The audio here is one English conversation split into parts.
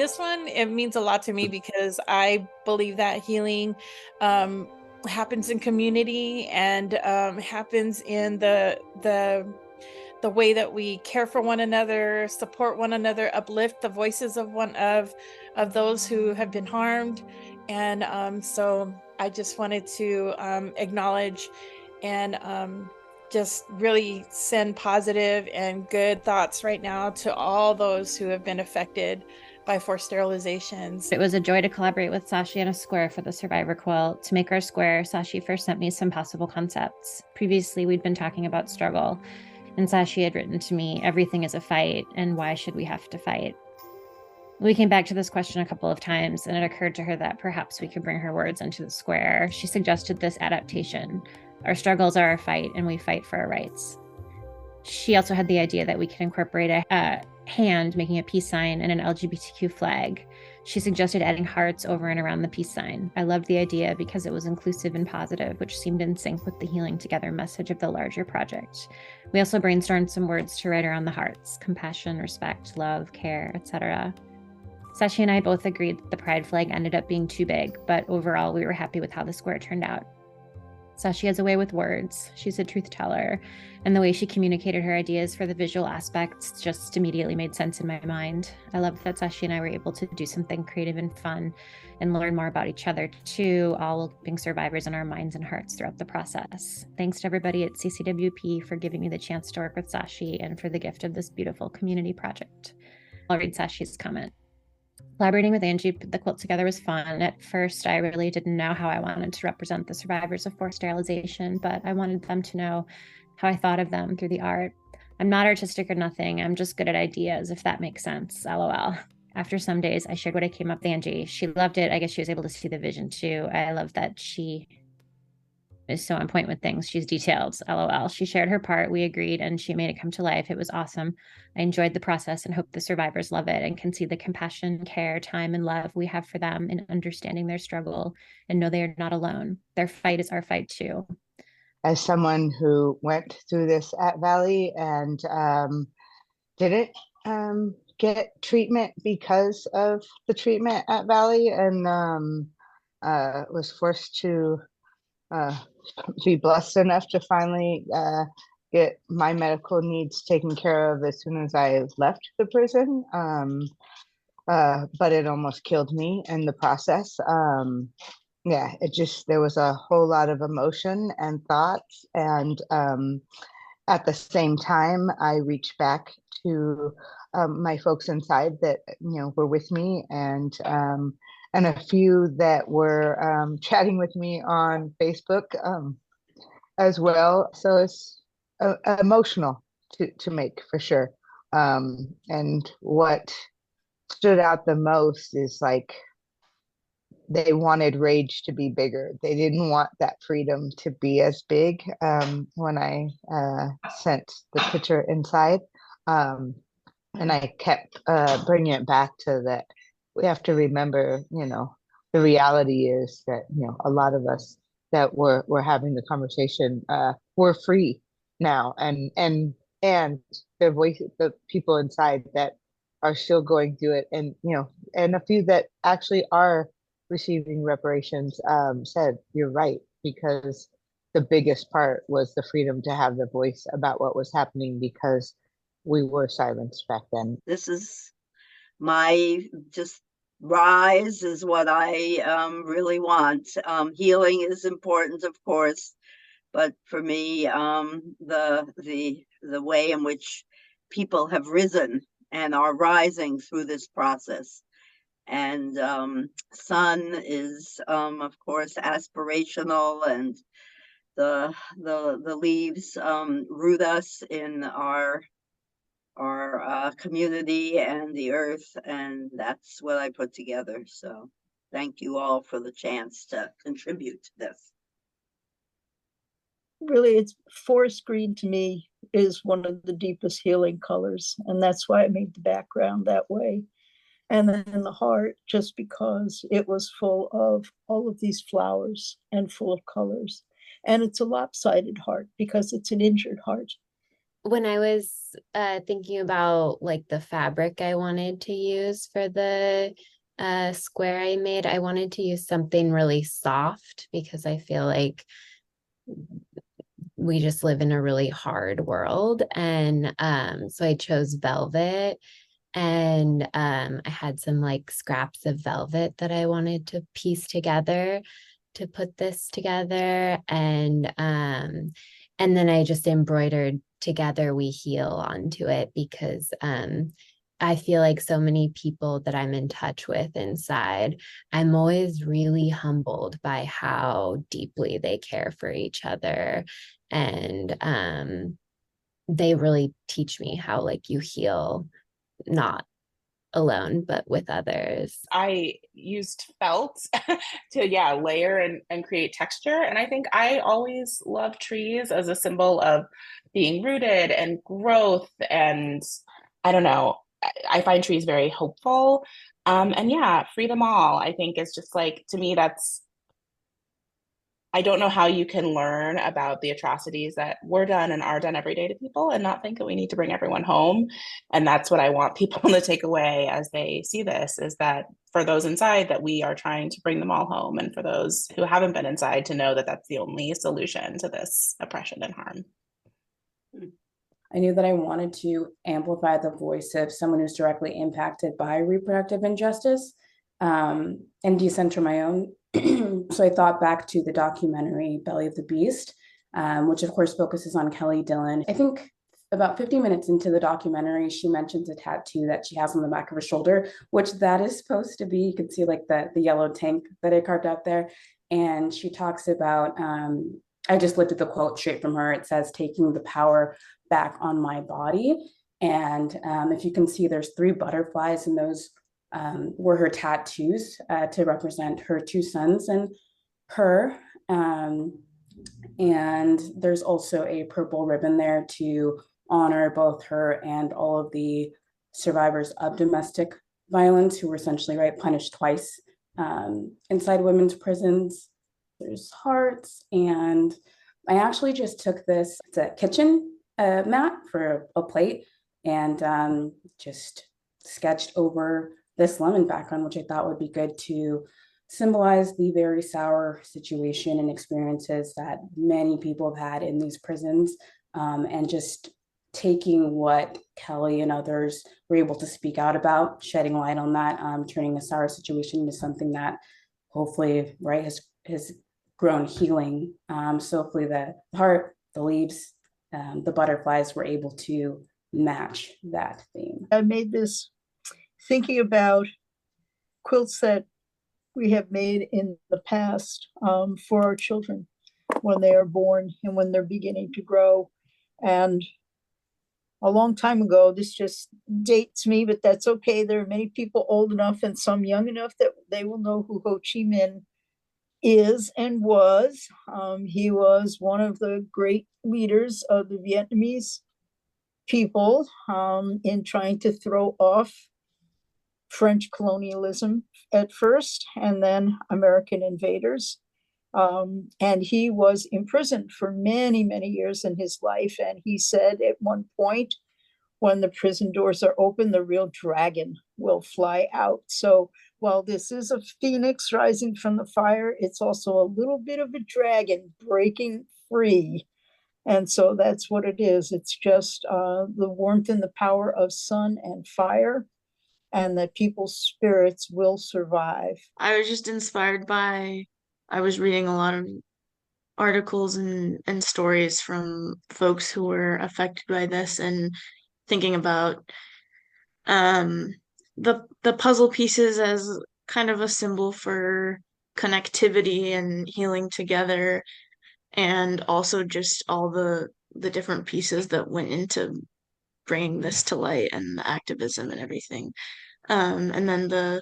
this one, it means a lot to me because I believe that healing um, happens in community and happens in the way that we care for one another, support one another, uplift the voices of of those who have been harmed. And so I just wanted to acknowledge and just really send positive and good thoughts right now to all those who have been affected by forced sterilizations. It was a joy to collaborate with Sashi on a square for the Survivor quilt. To make our square, Sashi first sent me some possible concepts. Previously, we'd been talking about struggle, and Sashi had written to me, "Everything is a fight, and why should we have to fight?" We came back to this question a couple of times, and it occurred to her that perhaps we could bring her words into the square. She suggested this adaptation: "Our struggles are our fight, and we fight for our rights." She also had the idea that we could incorporate a hand making a peace sign and an LGBTQ flag. She suggested adding hearts over and around the peace sign. I loved the idea because it was inclusive and positive, which seemed in sync with the healing together message of the larger project. We also brainstormed some words to write around the hearts: compassion, respect, love, care, etc. Sashi and I both agreed that the pride flag ended up being too big, but overall we were happy with how the square turned out. Sashi has a way with words. She's a truth teller, and the way she communicated her ideas for the visual aspects just immediately made sense in my mind. I loved that Sashi and I were able to do something creative and fun and learn more about each other too, all being survivors in our minds and hearts throughout the process. Thanks to everybody at CCWP for giving me the chance to work with Sashi and for the gift of this beautiful community project. I'll read Sashi's comment. Collaborating with Angie put the quilt together was fun. At first, I really didn't know how I wanted to represent the survivors of forced sterilization, but I wanted them to know how I thought of them through the art. I'm not artistic or nothing. I'm just good at ideas, if that makes sense. LOL. After some days, I shared what I came up with Angie. She loved it. I guess she was able to see the vision too. I love that she is so on point with things. She's detailed. LOL. She shared her part. We agreed and she made it come to life. It was awesome. I enjoyed the process and hope the survivors love it and can see the compassion, care, time, and love we have for them in understanding their struggle and know they are not alone. Their fight is our fight too. As someone who went through this at Valley and didn't get treatment because of the treatment at Valley and was forced to be blessed enough to finally get my medical needs taken care of as soon as I left the prison. But it almost killed me in the process. Yeah, there was a whole lot of emotion and thoughts. And at the same time, I reached back to my folks inside that, were with me and a few that were chatting with me on Facebook as well. So it's emotional to make for sure. And what stood out the most is like they wanted rage to be bigger. They didn't want that freedom to be as big when I sent the picture inside. And I kept bringing it back to that. We have to remember, the reality is that, a lot of us that were having the conversation, we're free now. And the voice, the people inside that are still going through it. And, and a few that actually are receiving reparations said, you're right, because the biggest part was the freedom to have the voice about what was happening because we were silenced back then. This is my just rise is what I really want. Healing is important, of course, but for me, the way in which people have risen and are rising through this process. And sun is, of course, aspirational, and the leaves root us in our community and the earth, and that's what I put together. So thank you all for the chance to contribute to this. Really, it's forest green to me is one of the deepest healing colors, and that's why I made the background that way. And then the heart, just because it was full of all of these flowers and full of colors. And it's a lopsided heart because it's an injured heart. when I was thinking about like the fabric I wanted to use for the square I made, I wanted to use something really soft because I feel like we just live in a really hard world. And so I chose velvet. And I had some like scraps of velvet that I wanted to piece together to put this together. And then I just embroidered "Together We Heal" onto it because I feel like so many people that I'm in touch with inside, I'm always really humbled by how deeply they care for each other. And they really teach me how like you heal not alone, but with others. I used felt to layer and create texture. And I think I always love trees as a symbol of being rooted and growth. And I don't know, I find trees very hopeful. And free them all, I think is just like, to me, that's, I don't know how you can learn about the atrocities that were done and are done every day to people and not think that we need to bring everyone home. And that's what I want people to take away as they see this, is that for those inside, that we are trying to bring them all home. And for those who haven't been inside, to know that that's the only solution to this oppression and harm. I knew that I wanted to amplify the voice of someone who's directly impacted by reproductive injustice, and decenter my own. So I thought back to the documentary Belly of the Beast, which of course focuses on Kelly Dillon. I think about 50 minutes into the documentary, she mentions a tattoo that she has on the back of her shoulder, which that is supposed to be, you can see like the yellow tank that I carved out there. And she talks about, I just lifted the quote straight from her. It says, "Taking the power back on my body." And if you can see, there's 3 butterflies, and those were her tattoos to represent her 2 sons and her. And there's also a purple ribbon there to honor both her and all of the survivors of domestic violence who were essentially punished twice inside women's prisons. There's hearts, and I actually just took this, it's a kitchen mat for a plate, and just sketched over this lemon background, which I thought would be good to symbolize the very sour situation and experiences that many people have had in these prisons, and just taking what Kelly and others were able to speak out about, shedding light on that, turning a sour situation into something that hopefully has grown healing. So hopefully the heart, the leaves, the butterflies were able to match that theme. I made this thinking about quilts that we have made in the past for our children when they are born and when they're beginning to grow. And a long time ago, this just dates me, but that's okay. There are many people old enough and some young enough that they will know who Ho Chi Minh is and was. He was one of the great leaders of the Vietnamese people in trying to throw off French colonialism at first, and then American invaders. And he was imprisoned for many, many years in his life. And he said at one point, when the prison doors are open, the real dragon will fly out. So while this is a phoenix rising from the fire, it's also a little bit of a dragon breaking free. And so that's what it is. It's just the warmth and the power of sun and fire, and that people's spirits will survive. I was just inspired by, I was reading a lot of articles and stories from folks who were affected by this, and thinking about the puzzle pieces as kind of a symbol for connectivity and healing together, and also just all the different pieces that went into bringing this to light and the activism and everything. And then the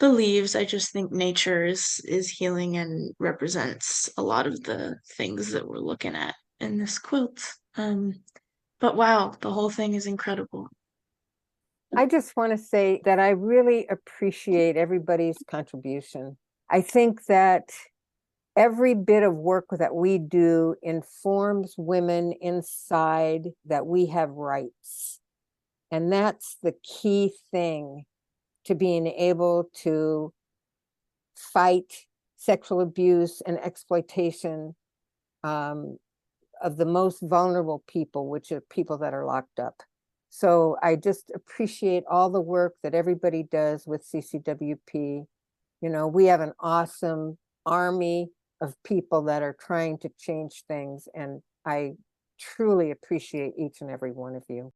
leaves, I just think nature is healing and represents a lot of the things that we're looking at in this quilt. But wow, the whole thing is incredible. I just want to say that I really appreciate everybody's contribution. I think that every bit of work that we do informs women inside that we have rights. And that's the key thing to being able to fight sexual abuse and exploitation of the most vulnerable people, which are people that are locked up. So I just appreciate all the work that everybody does with CCWP. You know, we have an awesome army of people that are trying to change things, and I truly appreciate each and every one of you.